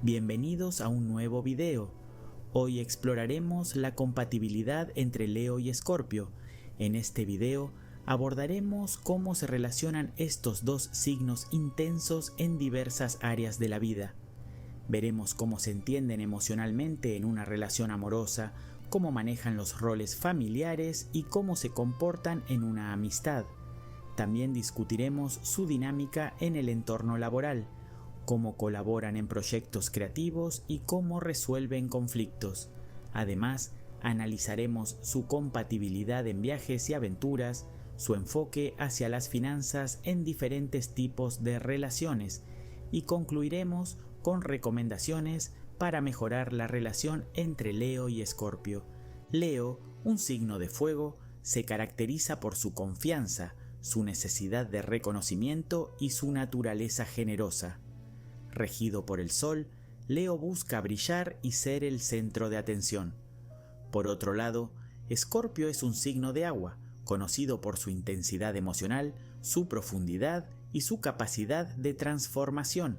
Bienvenidos a un nuevo video. Hoy exploraremos la compatibilidad entre Leo y Escorpio. En este video abordaremos cómo se relacionan estos dos signos intensos en diversas áreas de la vida. Veremos cómo se entienden emocionalmente en una relación amorosa, cómo manejan los roles familiares y cómo se comportan en una amistad. También discutiremos su dinámica en el entorno laboral, cómo colaboran en proyectos creativos y cómo resuelven conflictos. Además, analizaremos su compatibilidad en viajes y aventuras, su enfoque hacia las finanzas en diferentes tipos de relaciones y concluiremos con recomendaciones para mejorar la relación entre Leo y Escorpio. Leo, un signo de fuego, se caracteriza por su confianza, su necesidad de reconocimiento y su naturaleza generosa. Regido por el Sol, Leo busca brillar y ser el centro de atención. Por otro lado, Escorpio es un signo de agua, conocido por su intensidad emocional, su profundidad y su capacidad de transformación.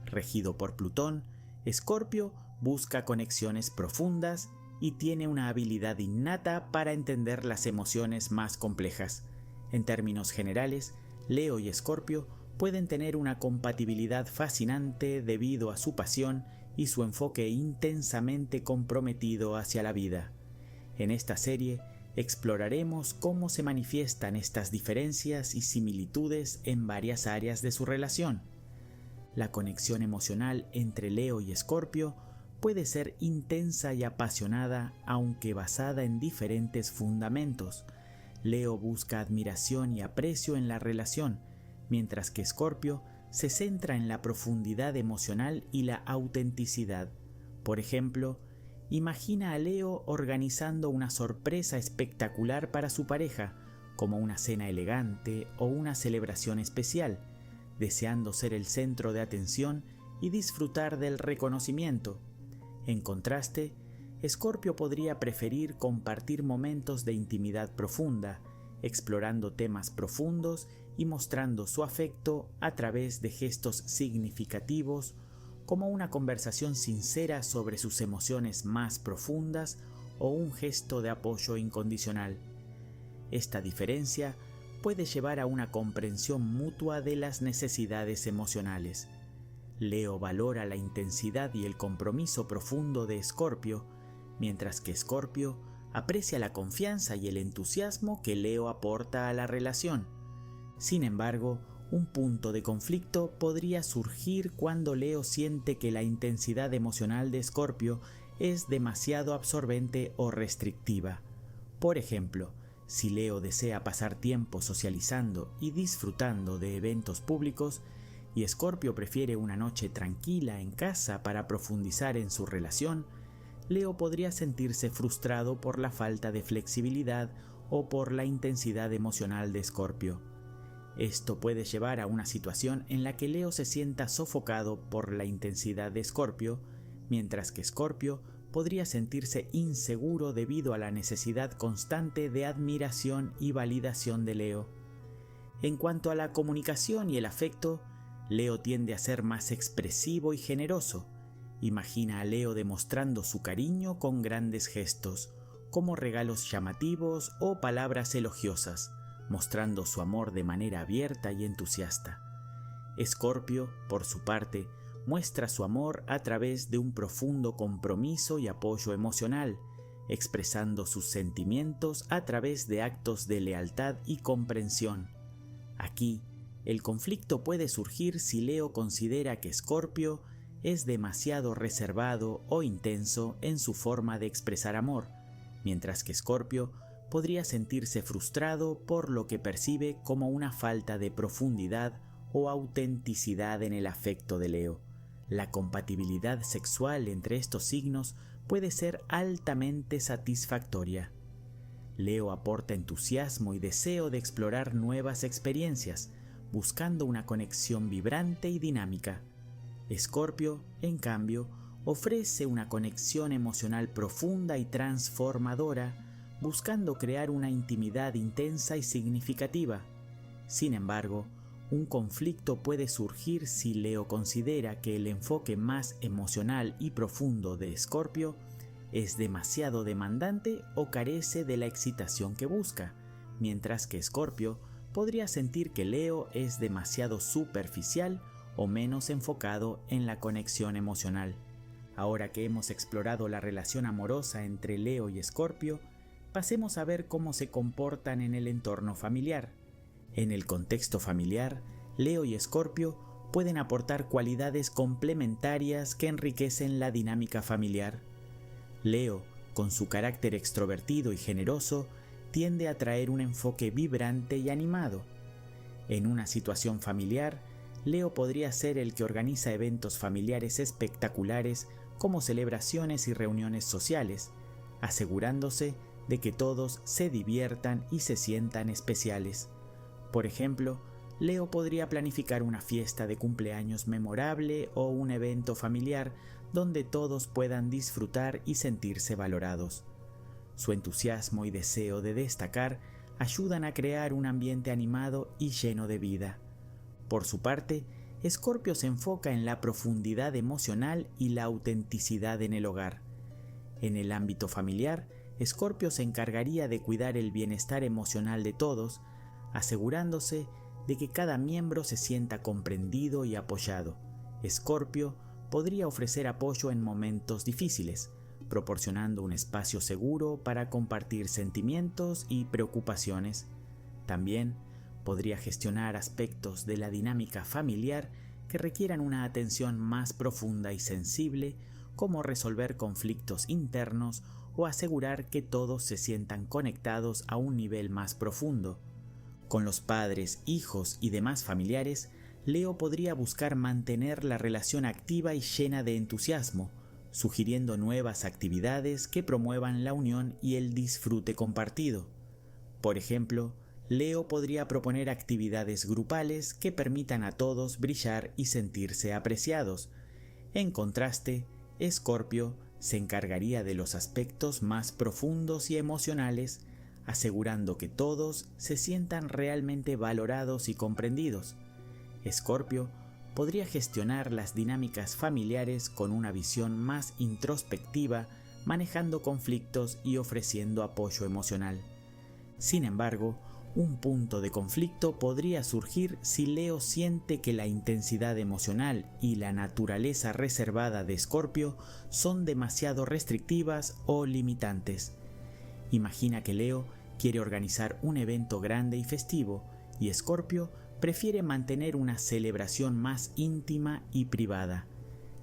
Regido por Plutón, Escorpio busca conexiones profundas y tiene una habilidad innata para entender las emociones más complejas. En términos generales, Leo y Escorpio pueden tener una compatibilidad fascinante debido a su pasión y su enfoque intensamente comprometido hacia la vida. En esta serie exploraremos cómo se manifiestan estas diferencias y similitudes en varias áreas de su relación. La conexión emocional entre Leo y Escorpio puede ser intensa y apasionada, aunque basada en diferentes fundamentos. Leo busca admiración y aprecio en la relación, mientras que Escorpio se centra en la profundidad emocional y la autenticidad. Por ejemplo, imagina a Leo organizando una sorpresa espectacular para su pareja, como una cena elegante o una celebración especial, deseando ser el centro de atención y disfrutar del reconocimiento. En contraste, Escorpio podría preferir compartir momentos de intimidad profunda, explorando temas profundos y mostrando su afecto a través de gestos significativos, como una conversación sincera sobre sus emociones más profundas o un gesto de apoyo incondicional. Esta diferencia puede llevar a una comprensión mutua de las necesidades emocionales. Leo valora la intensidad y el compromiso profundo de Escorpio, mientras que Escorpio aprecia la confianza y el entusiasmo que Leo aporta a la relación. Sin embargo, un punto de conflicto podría surgir cuando Leo siente que la intensidad emocional de Escorpio es demasiado absorbente o restrictiva. Por ejemplo, si Leo desea pasar tiempo socializando y disfrutando de eventos públicos, y Escorpio prefiere una noche tranquila en casa para profundizar en su relación, Leo podría sentirse frustrado por la falta de flexibilidad o por la intensidad emocional de Escorpio. Esto puede llevar a una situación en la que Leo se sienta sofocado por la intensidad de Escorpio, mientras que Escorpio podría sentirse inseguro debido a la necesidad constante de admiración y validación de Leo. En cuanto a la comunicación y el afecto, Leo tiende a ser más expresivo y generoso. Imagina a Leo demostrando su cariño con grandes gestos, como regalos llamativos o palabras elogiosas, mostrando su amor de manera abierta y entusiasta. Escorpio, por su parte, muestra su amor a través de un profundo compromiso y apoyo emocional, expresando sus sentimientos a través de actos de lealtad y comprensión. Aquí, el conflicto puede surgir si Leo considera que Escorpio es demasiado reservado o intenso en su forma de expresar amor, mientras que Escorpio podría sentirse frustrado por lo que percibe como una falta de profundidad o autenticidad en el afecto de Leo. La compatibilidad sexual entre estos signos puede ser altamente satisfactoria. Leo aporta entusiasmo y deseo de explorar nuevas experiencias, buscando una conexión vibrante y dinámica. Escorpio, en cambio, ofrece una conexión emocional profunda y transformadora, buscando crear una intimidad intensa y significativa. Sin embargo, un conflicto puede surgir si Leo considera que el enfoque más emocional y profundo de Escorpio es demasiado demandante o carece de la excitación que busca, mientras que Escorpio podría sentir que Leo es demasiado superficial o menos enfocado en la conexión emocional. Ahora que hemos explorado la relación amorosa entre Leo y Escorpio, pasemos a ver cómo se comportan en el entorno familiar. En el contexto familiar, Leo y Escorpio pueden aportar cualidades complementarias que enriquecen la dinámica familiar. Leo, con su carácter extrovertido y generoso, tiende a traer un enfoque vibrante y animado. En una situación familiar, Leo podría ser el que organiza eventos familiares espectaculares como celebraciones y reuniones sociales, asegurándose de que todos se diviertan y se sientan especiales. Por ejemplo, Leo podría planificar una fiesta de cumpleaños memorable o un evento familiar donde todos puedan disfrutar y sentirse valorados. Su entusiasmo y deseo de destacar ayudan a crear un ambiente animado y lleno de vida. Por su parte, Escorpio se enfoca en la profundidad emocional y la autenticidad en el hogar. En el ámbito familiar, Escorpio se encargaría de cuidar el bienestar emocional de todos, asegurándose de que cada miembro se sienta comprendido y apoyado. Escorpio podría ofrecer apoyo en momentos difíciles, proporcionando un espacio seguro para compartir sentimientos y preocupaciones. También podría gestionar aspectos de la dinámica familiar que requieran una atención más profunda y sensible, como resolver conflictos internos o asegurar que todos se sientan conectados a un nivel más profundo. Con los padres, hijos y demás familiares, Leo podría buscar mantener la relación activa y llena de entusiasmo, sugiriendo nuevas actividades que promuevan la unión y el disfrute compartido. Por ejemplo, Leo podría proponer actividades grupales que permitan a todos brillar y sentirse apreciados. En contraste, Escorpio se encargaría de los aspectos más profundos y emocionales, asegurando que todos se sientan realmente valorados y comprendidos. Escorpio podría gestionar las dinámicas familiares con una visión más introspectiva, manejando conflictos y ofreciendo apoyo emocional. Sin embargo, un punto de conflicto podría surgir si Leo siente que la intensidad emocional y la naturaleza reservada de Escorpio son demasiado restrictivas o limitantes. Imagina que Leo quiere organizar un evento grande y festivo, y Escorpio prefiere mantener una celebración más íntima y privada.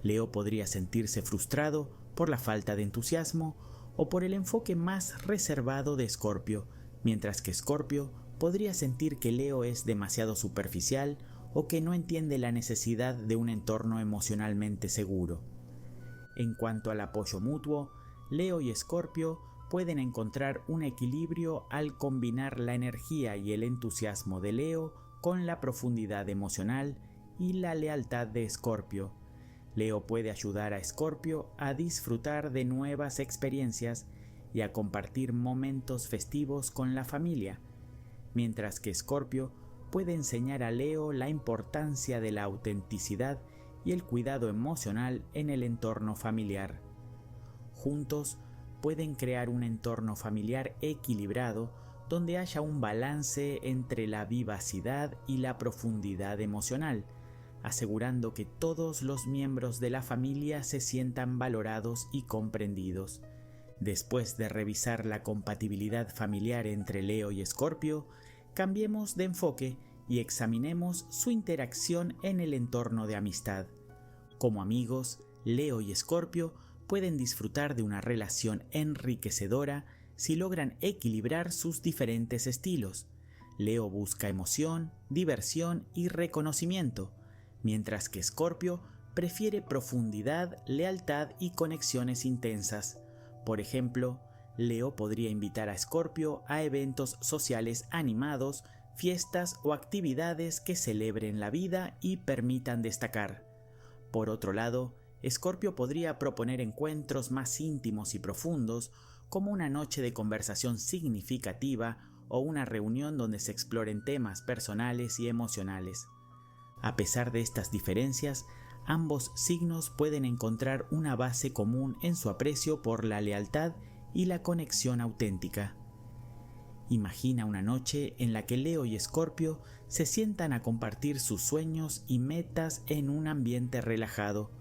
Leo podría sentirse frustrado por la falta de entusiasmo o por el enfoque más reservado de Escorpio, mientras que Escorpio podría sentir que Leo es demasiado superficial o que no entiende la necesidad de un entorno emocionalmente seguro. En cuanto al apoyo mutuo, Leo y Escorpio pueden encontrar un equilibrio al combinar la energía y el entusiasmo de Leo con la profundidad emocional y la lealtad de Escorpio. Leo puede ayudar a Escorpio a disfrutar de nuevas experiencias y a compartir momentos festivos con la familia, mientras que Escorpio puede enseñar a Leo la importancia de la autenticidad y el cuidado emocional en el entorno familiar. Juntos pueden crear un entorno familiar equilibrado donde haya un balance entre la vivacidad y la profundidad emocional, asegurando que todos los miembros de la familia se sientan valorados y comprendidos. Después de revisar la compatibilidad familiar entre Leo y Escorpio, cambiemos de enfoque y examinemos su interacción en el entorno de amistad. Como amigos, Leo y Escorpio pueden disfrutar de una relación enriquecedora si logran equilibrar sus diferentes estilos. Leo busca emoción, diversión y reconocimiento, mientras que Escorpio prefiere profundidad, lealtad y conexiones intensas. Por ejemplo, Leo podría invitar a Escorpio a eventos sociales animados, fiestas o actividades que celebren la vida y permitan destacar. Por otro lado, Escorpio podría proponer encuentros más íntimos y profundos, como una noche de conversación significativa o una reunión donde se exploren temas personales y emocionales. A pesar de estas diferencias, ambos signos pueden encontrar una base común en su aprecio por la lealtad y la conexión auténtica. Imagina una noche en la que Leo y Escorpio se sientan a compartir sus sueños y metas en un ambiente relajado.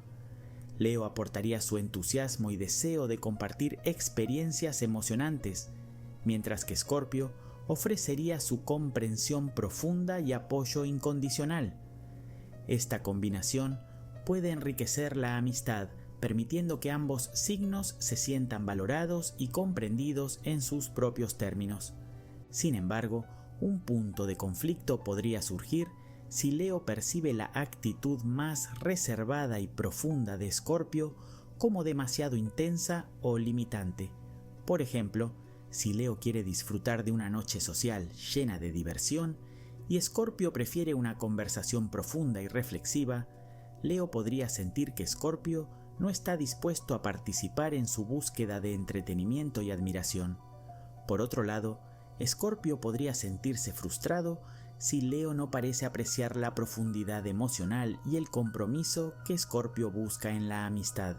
Leo aportaría su entusiasmo y deseo de compartir experiencias emocionantes, mientras que Escorpio ofrecería su comprensión profunda y apoyo incondicional. Esta combinación puede enriquecer la amistad, permitiendo que ambos signos se sientan valorados y comprendidos en sus propios términos. Sin embargo, un punto de conflicto podría surgir si Leo percibe la actitud más reservada y profunda de Escorpio como demasiado intensa o limitante. Por ejemplo, si Leo quiere disfrutar de una noche social llena de diversión y Escorpio prefiere una conversación profunda y reflexiva, Leo podría sentir que Escorpio no está dispuesto a participar en su búsqueda de entretenimiento y admiración. Por otro lado, Escorpio podría sentirse frustrado si Leo no parece apreciar la profundidad emocional y el compromiso que Escorpio busca en la amistad.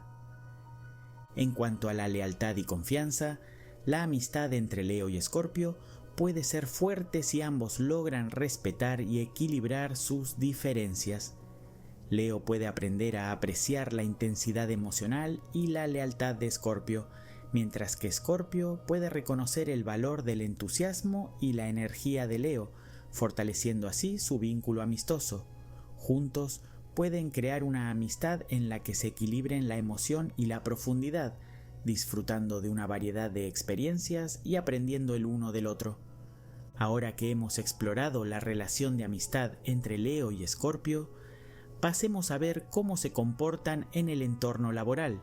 En cuanto a la lealtad y confianza, la amistad entre Leo y Escorpio puede ser fuerte si ambos logran respetar y equilibrar sus diferencias. Leo puede aprender a apreciar la intensidad emocional y la lealtad de Escorpio, mientras que Escorpio puede reconocer el valor del entusiasmo y la energía de Leo, fortaleciendo así su vínculo amistoso. Juntos pueden crear una amistad en la que se equilibren la emoción y la profundidad, disfrutando de una variedad de experiencias y aprendiendo el uno del otro. Ahora que hemos explorado la relación de amistad entre Leo y Escorpio, pasemos a ver cómo se comportan en el entorno laboral.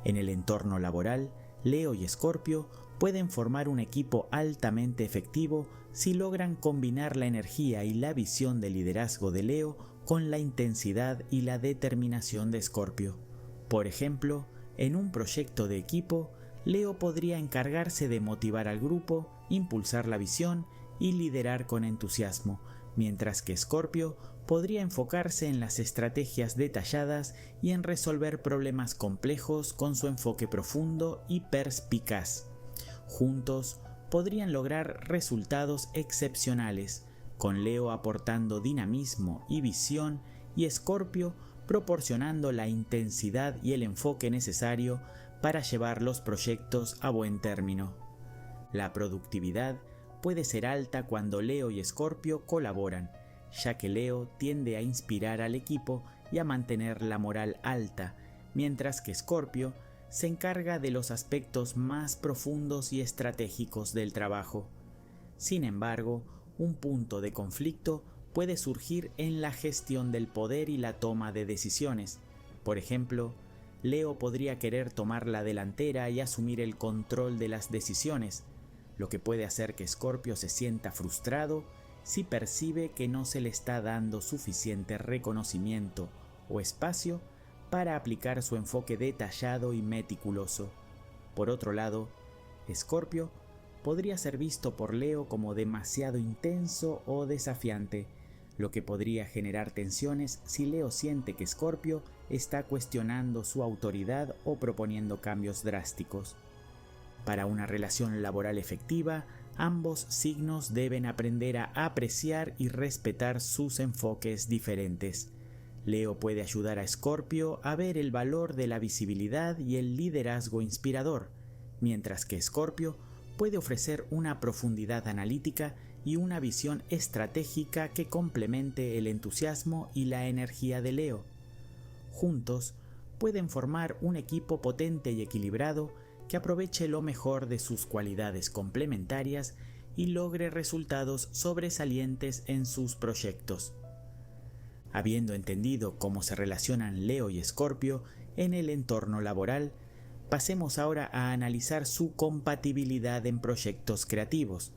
En el entorno laboral, Leo y Escorpio pueden formar un equipo altamente efectivo si logran combinar la energía y la visión de liderazgo de Leo con la intensidad y la determinación de Escorpio. Por ejemplo, en un proyecto de equipo, Leo podría encargarse de motivar al grupo, impulsar la visión y liderar con entusiasmo, mientras que Escorpio podría enfocarse en las estrategias detalladas y en resolver problemas complejos con su enfoque profundo y perspicaz. Juntos podrían lograr resultados excepcionales, con Leo aportando dinamismo y visión y Escorpio proporcionando la intensidad y el enfoque necesario para llevar los proyectos a buen término. La productividad puede ser alta cuando Leo y Escorpio colaboran, ya que Leo tiende a inspirar al equipo y a mantener la moral alta, mientras que Escorpio se encarga de los aspectos más profundos y estratégicos del trabajo. Sin embargo, un punto de conflicto puede surgir en la gestión del poder y la toma de decisiones. Por ejemplo, Leo podría querer tomar la delantera y asumir el control de las decisiones, lo que puede hacer que Escorpio se sienta frustrado si percibe que no se le está dando suficiente reconocimiento o espacio para aplicar su enfoque detallado y meticuloso. Por otro lado, Escorpio podría ser visto por Leo como demasiado intenso o desafiante, lo que podría generar tensiones si Leo siente que Escorpio está cuestionando su autoridad o proponiendo cambios drásticos. Para una relación laboral efectiva, ambos signos deben aprender a apreciar y respetar sus enfoques diferentes. Leo puede ayudar a Escorpio a ver el valor de la visibilidad y el liderazgo inspirador, mientras que Escorpio puede ofrecer una profundidad analítica y una visión estratégica que complemente el entusiasmo y la energía de Leo. Juntos, pueden formar un equipo potente y equilibrado que aproveche lo mejor de sus cualidades complementarias y logre resultados sobresalientes en sus proyectos. Habiendo entendido cómo se relacionan Leo y Escorpio en el entorno laboral, pasemos ahora a analizar su compatibilidad en proyectos creativos.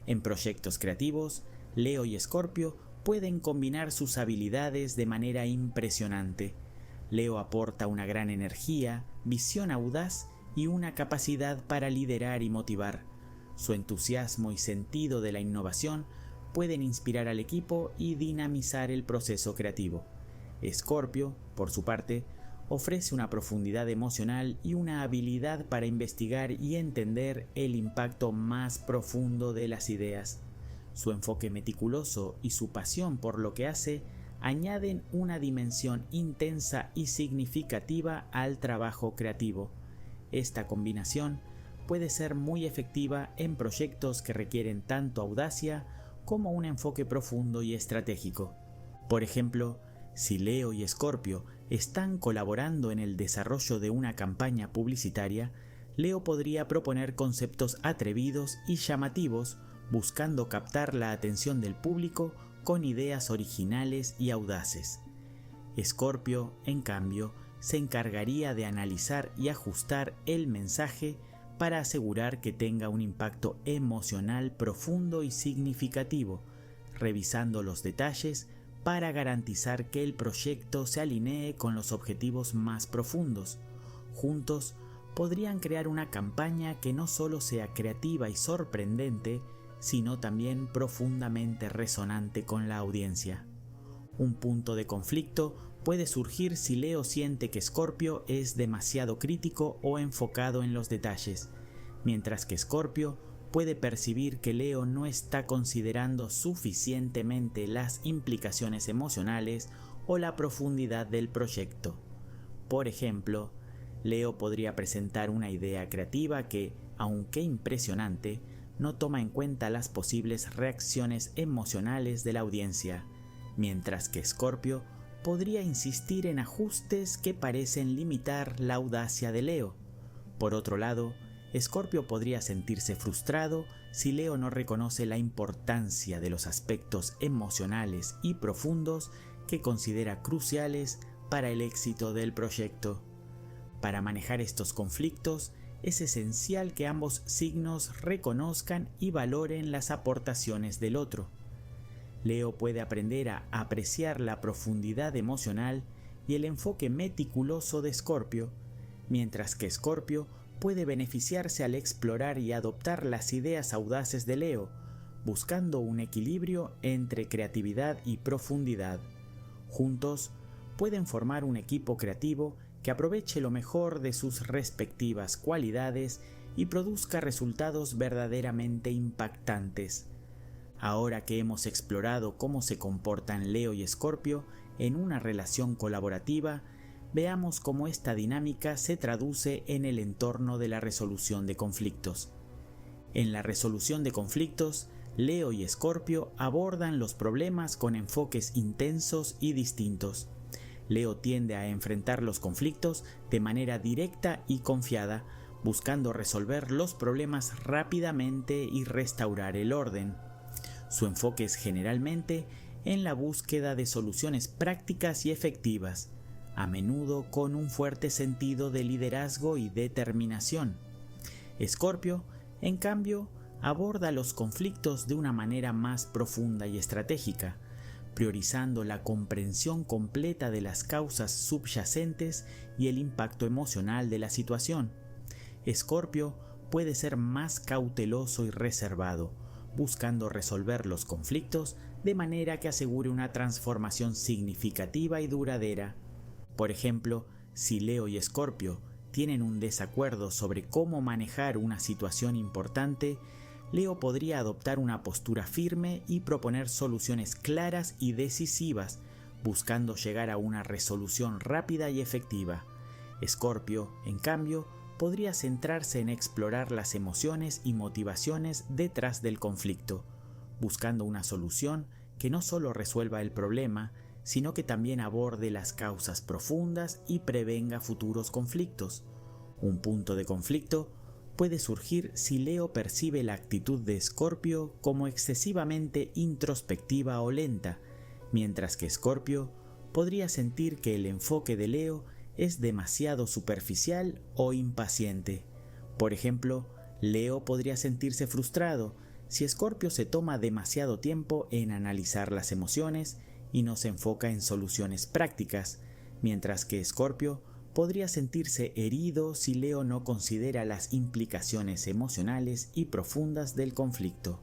En proyectos creativos, Leo y Escorpio pueden combinar sus habilidades de manera impresionante. Leo aporta una gran energía, visión audaz y una capacidad para liderar y motivar. Su entusiasmo y sentido de la innovación pueden inspirar al equipo y dinamizar el proceso creativo. Escorpio, por su parte, ofrece una profundidad emocional y una habilidad para investigar y entender el impacto más profundo de las ideas. Su enfoque meticuloso y su pasión por lo que hace añaden una dimensión intensa y significativa al trabajo creativo. Esta combinación puede ser muy efectiva en proyectos que requieren tanto audacia como un enfoque profundo y estratégico. Por ejemplo, si Leo y Escorpio están colaborando en el desarrollo de una campaña publicitaria, Leo podría proponer conceptos atrevidos y llamativos, buscando captar la atención del público con ideas originales y audaces. Escorpio, en cambio, se encargaría de analizar y ajustar el mensaje para asegurar que tenga un impacto emocional profundo y significativo, revisando los detalles para garantizar que el proyecto se alinee con los objetivos más profundos. Juntos, podrían crear una campaña que no solo sea creativa y sorprendente, sino también profundamente resonante con la audiencia. Un punto de conflicto puede surgir si Leo siente que Escorpio es demasiado crítico o enfocado en los detalles, mientras que Escorpio puede percibir que Leo no está considerando suficientemente las implicaciones emocionales o la profundidad del proyecto. Por ejemplo, Leo podría presentar una idea creativa que, aunque impresionante, no toma en cuenta las posibles reacciones emocionales de la audiencia, mientras que Escorpio podría insistir en ajustes que parecen limitar la audacia de Leo. Por otro lado, Escorpio podría sentirse frustrado si Leo no reconoce la importancia de los aspectos emocionales y profundos que considera cruciales para el éxito del proyecto. Para manejar estos conflictos, es esencial que ambos signos reconozcan y valoren las aportaciones del otro. Leo puede aprender a apreciar la profundidad emocional y el enfoque meticuloso de Escorpio, mientras que Escorpio puede beneficiarse al explorar y adoptar las ideas audaces de Leo, buscando un equilibrio entre creatividad y profundidad. Juntos, pueden formar un equipo creativo que aproveche lo mejor de sus respectivas cualidades y produzca resultados verdaderamente impactantes. Ahora que hemos explorado cómo se comportan Leo y Escorpio en una relación colaborativa, veamos cómo esta dinámica se traduce en el entorno de la resolución de conflictos. En la resolución de conflictos, Leo y Escorpio abordan los problemas con enfoques intensos y distintos. Leo tiende a enfrentar los conflictos de manera directa y confiada, buscando resolver los problemas rápidamente y restaurar el orden. Su enfoque es generalmente en la búsqueda de soluciones prácticas y efectivas, a menudo con un fuerte sentido de liderazgo y determinación. Escorpio, en cambio, aborda los conflictos de una manera más profunda y estratégica, priorizando la comprensión completa de las causas subyacentes y el impacto emocional de la situación. Escorpio puede ser más cauteloso y reservado, buscando resolver los conflictos de manera que asegure una transformación significativa y duradera. Por ejemplo, si Leo y Escorpio tienen un desacuerdo sobre cómo manejar una situación importante, Leo podría adoptar una postura firme y proponer soluciones claras y decisivas, buscando llegar a una resolución rápida y efectiva. Escorpio, en cambio, podría centrarse en explorar las emociones y motivaciones detrás del conflicto, buscando una solución que no solo resuelva el problema, sino que también aborde las causas profundas y prevenga futuros conflictos. Un punto de conflicto puede surgir si Leo percibe la actitud de Escorpio como excesivamente introspectiva o lenta, mientras que Escorpio podría sentir que el enfoque de Leo es demasiado superficial o impaciente. Por ejemplo, Leo podría sentirse frustrado si Escorpio se toma demasiado tiempo en analizar las emociones y no se enfoca en soluciones prácticas, mientras que Escorpio podría sentirse herido si Leo no considera las implicaciones emocionales y profundas del conflicto.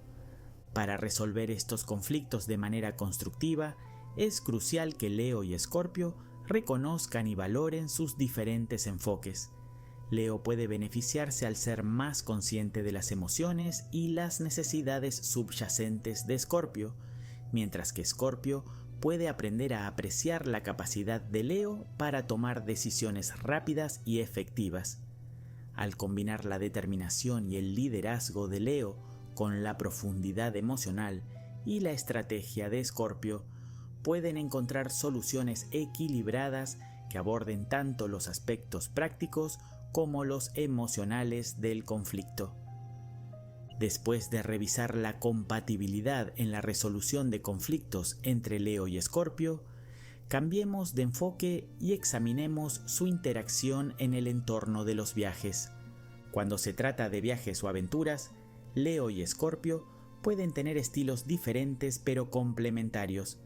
Para resolver estos conflictos de manera constructiva, es crucial que Leo y Escorpio reconozcan y valoren sus diferentes enfoques. Leo puede beneficiarse al ser más consciente de las emociones y las necesidades subyacentes de Escorpio, mientras que Escorpio puede aprender a apreciar la capacidad de Leo para tomar decisiones rápidas y efectivas. Al combinar la determinación y el liderazgo de Leo con la profundidad emocional y la estrategia de Escorpio, pueden encontrar soluciones equilibradas que aborden tanto los aspectos prácticos como los emocionales del conflicto. Después de revisar la compatibilidad en la resolución de conflictos entre Leo y Escorpio, cambiemos de enfoque y examinemos su interacción en el entorno de los viajes. Cuando se trata de viajes o aventuras, Leo y Escorpio pueden tener estilos diferentes pero complementarios.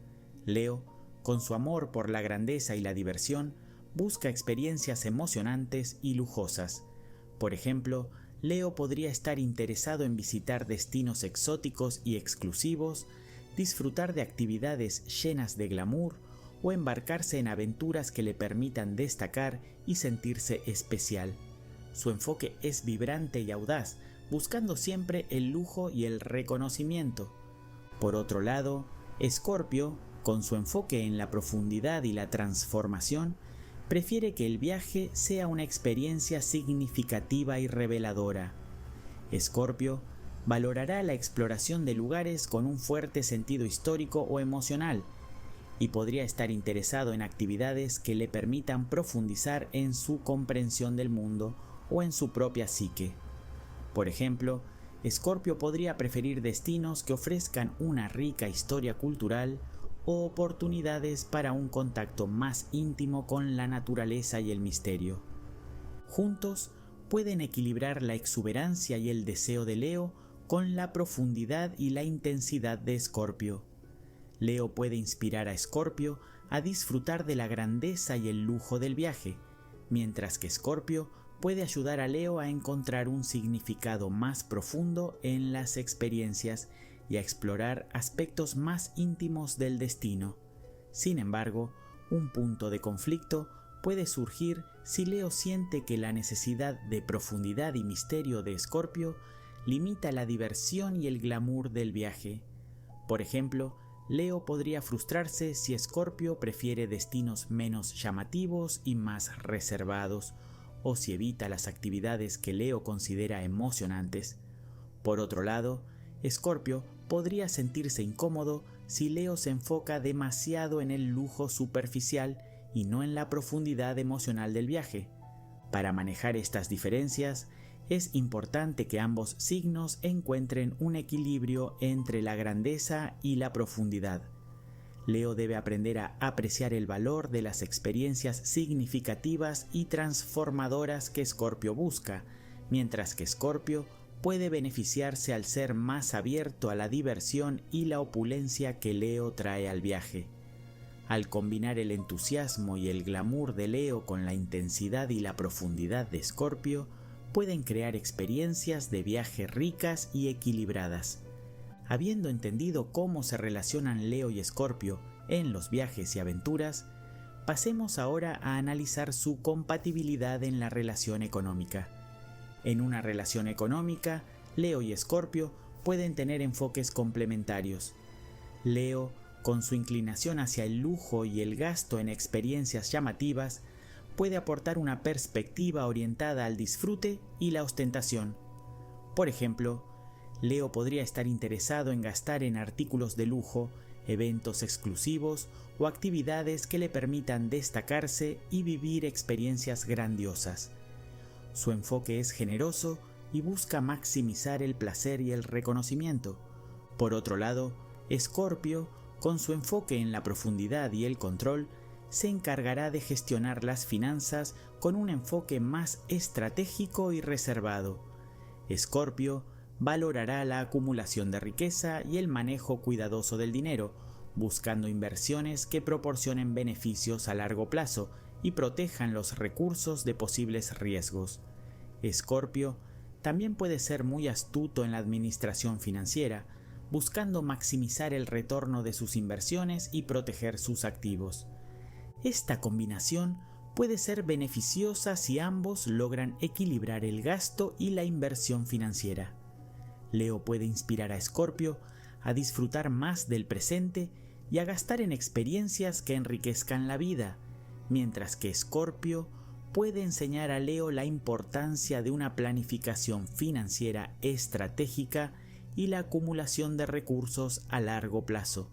Leo, con su amor por la grandeza y la diversión, busca experiencias emocionantes y lujosas. Por ejemplo, Leo podría estar interesado en visitar destinos exóticos y exclusivos, disfrutar de actividades llenas de glamour o embarcarse en aventuras que le permitan destacar y sentirse especial. Su enfoque es vibrante y audaz, buscando siempre el lujo y el reconocimiento. Por otro lado, Escorpio, con su enfoque en la profundidad y la transformación, prefiere que el viaje sea una experiencia significativa y reveladora. Escorpio valorará la exploración de lugares con un fuerte sentido histórico o emocional y podría estar interesado en actividades que le permitan profundizar en su comprensión del mundo o en su propia psique. Por ejemplo, Escorpio podría preferir destinos que ofrezcan una rica historia cultural o oportunidades para un contacto más íntimo con la naturaleza y el misterio. Juntos pueden equilibrar la exuberancia y el deseo de Leo con la profundidad y la intensidad de Escorpio. Leo puede inspirar a Escorpio a disfrutar de la grandeza y el lujo del viaje, mientras que Escorpio puede ayudar a Leo a encontrar un significado más profundo en las experiencias y a explorar aspectos más íntimos del destino. Sin embargo, un punto de conflicto puede surgir si Leo siente que la necesidad de profundidad y misterio de Escorpio limita la diversión y el glamour del viaje. Por ejemplo, Leo podría frustrarse si Escorpio prefiere destinos menos llamativos y más reservados, o si evita las actividades que Leo considera emocionantes. Por otro lado, Escorpio podría sentirse incómodo si Leo se enfoca demasiado en el lujo superficial y no en la profundidad emocional del viaje. Para manejar estas diferencias, es importante que ambos signos encuentren un equilibrio entre la grandeza y la profundidad. Leo debe aprender a apreciar el valor de las experiencias significativas y transformadoras que Escorpio busca, mientras que Escorpio puede beneficiarse al ser más abierto a la diversión y la opulencia que Leo trae al viaje. Al combinar el entusiasmo y el glamour de Leo con la intensidad y la profundidad de Escorpio, pueden crear experiencias de viaje ricas y equilibradas. Habiendo entendido cómo se relacionan Leo y Escorpio en los viajes y aventuras, pasemos ahora a analizar su compatibilidad en la relación económica. En una relación económica, Leo y Escorpio pueden tener enfoques complementarios. Leo, con su inclinación hacia el lujo y el gasto en experiencias llamativas, puede aportar una perspectiva orientada al disfrute y la ostentación. Por ejemplo, Leo podría estar interesado en gastar en artículos de lujo, eventos exclusivos o actividades que le permitan destacarse y vivir experiencias grandiosas. Su enfoque es generoso y busca maximizar el placer y el reconocimiento. Por otro lado, Escorpio, con su enfoque en la profundidad y el control, se encargará de gestionar las finanzas con un enfoque más estratégico y reservado. Escorpio valorará la acumulación de riqueza y el manejo cuidadoso del dinero, buscando inversiones que proporcionen beneficios a largo plazo y protejan los recursos de posibles riesgos. Escorpio también puede ser muy astuto en la administración financiera, buscando maximizar el retorno de sus inversiones y proteger sus activos. Esta combinación puede ser beneficiosa si ambos logran equilibrar el gasto y la inversión financiera. Leo puede inspirar a Escorpio a disfrutar más del presente y a gastar en experiencias que enriquezcan la vida, mientras que Escorpio puede enseñar a Leo la importancia de una planificación financiera estratégica y la acumulación de recursos a largo plazo.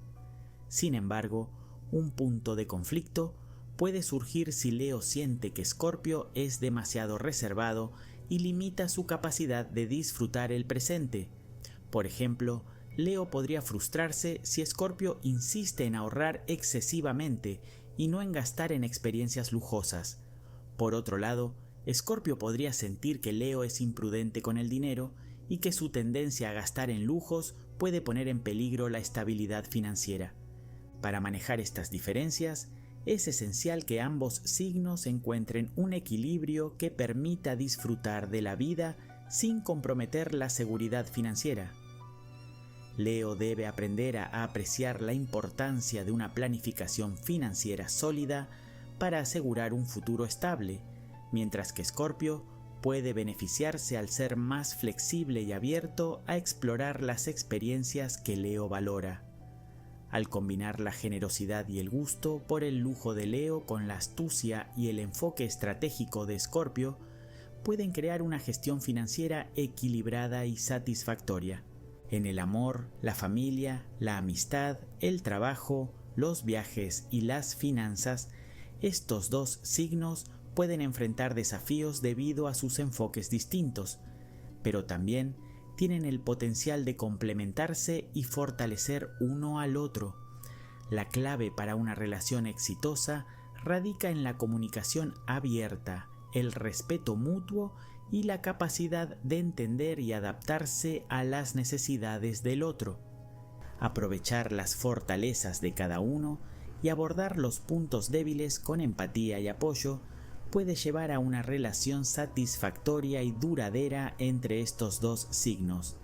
Sin embargo, un punto de conflicto puede surgir si Leo siente que Escorpio es demasiado reservado y limita su capacidad de disfrutar el presente. Por ejemplo, Leo podría frustrarse si Escorpio insiste en ahorrar excesivamente y no en gastar en experiencias lujosas. Por otro lado, Escorpio podría sentir que Leo es imprudente con el dinero y que su tendencia a gastar en lujos puede poner en peligro la estabilidad financiera. Para manejar estas diferencias, es esencial que ambos signos encuentren un equilibrio que permita disfrutar de la vida sin comprometer la seguridad financiera. Leo debe aprender a apreciar la importancia de una planificación financiera sólida para asegurar un futuro estable, mientras que Escorpio puede beneficiarse al ser más flexible y abierto a explorar las experiencias que Leo valora. Al combinar la generosidad y el gusto por el lujo de Leo con la astucia y el enfoque estratégico de Escorpio, pueden crear una gestión financiera equilibrada y satisfactoria. En el amor, la familia, la amistad, el trabajo, los viajes y las finanzas, estos dos signos pueden enfrentar desafíos debido a sus enfoques distintos, pero también tienen el potencial de complementarse y fortalecer uno al otro. La clave para una relación exitosa radica en la comunicación abierta, el respeto mutuo y la capacidad de entender y adaptarse a las necesidades del otro. Aprovechar las fortalezas de cada uno y abordar los puntos débiles con empatía y apoyo puede llevar a una relación satisfactoria y duradera entre estos dos signos.